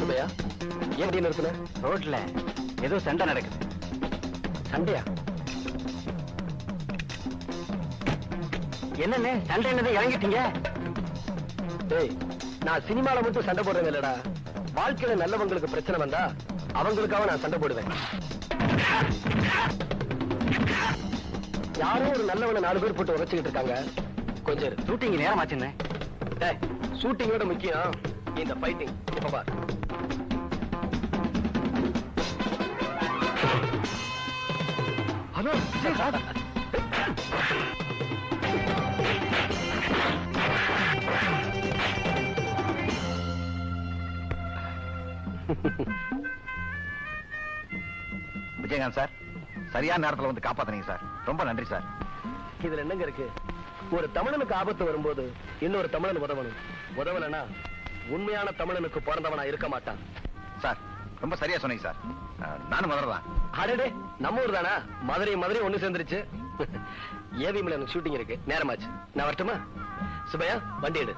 சுபையா, ஏன் நிறுத்தின? ரோட்ல ஏதோ சண்டை நடக்குது. சண்டையா? என்னன்னு சண்டை என்னது இறங்கிட்டீங்க? டேய், நான் சினிமால மட்டும் சண்டை போடுறேன் இல்லடா. வாழ்க்கையில நல்லவங்களுக்கு பிரச்சனை வந்தா அவங்களுக்காக நான் சண்டை போடுவேன். யாரோ ஒரு நல்லவனை 4 பேர் போட்டு உரைச்சுக்கிட்டு இருக்காங்க. கொஞ்சம் ஷூட்டிங் நேரமாச்சுன்னு. ஷூட்டிங்கோட முக்கியம் இந்த ஃபைட்டிங். இப்ப பார். ஹலோ விஜயகாந்த் சார், சரியான நேரத்துல வந்து காப்பாத்துனீங்க சார். ரொம்ப நன்றி சார். இதுல என்னங்க இருக்கு? ஒரு தமிழனுக்கு ஆபத்து வரும்போது இன்னொரு தமிழன் உதவணும். உதவலனா உண்மையான தமிழனுக்கு பிறந்தவனா இருக்க மாட்டான். சார் ரொம்ப சரியா சொன்னீங்க சார். நானும் மதுரைதான். அடடே, நம்ம ஊர் தானா? மதுரை ஒண்ணு சேர்ந்துருச்சு. ஏவிஎம்ல எனக்கு ஷூட்டிங் இருக்கு, நேரமாச்சு. நான் வரட்டுமா? சுபையா, வண்டி எடு.